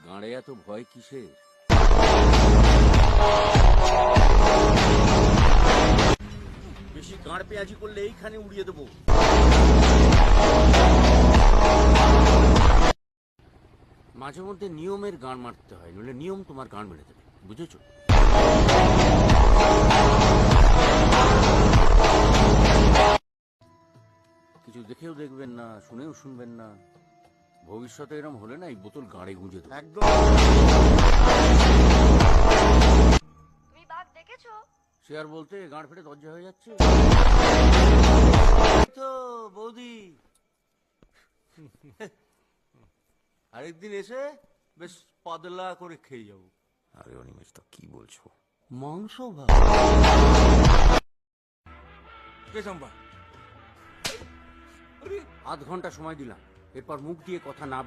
গাঁড়ে এত ভয় কিসের? বেশি গাঁড় পেঁয়াজি করলে এইখানে উড়িয়ে দেবো। মাঝে মধ্যে নিয়মের গান মারতে হয়, নইলে নিয়ম তোমার গান মেরে দেবে, বুঝেছো? কিছু দেখেও দেখবেন না, শুনেও শুনবেন না। ভবিষ্যতে এরম হলে না এই বোতল গাঁড়ে গুঁজে দেবে। একদম। তুমি বাঘ দেখেছো? সে আর বলতে গাঁড় ফেটে দরজা হয়ে যাচ্ছে তো বৌদি। আরেকদিন এসে বেশ পাতলা করে খেয়ে যাবো। আরে অনিমেষ তো কি বলছো? মাংস ভাত। কে চম্পা? আধ ঘন্টা সময় দিলাম, এরপর মুখ দিয়ে কথা না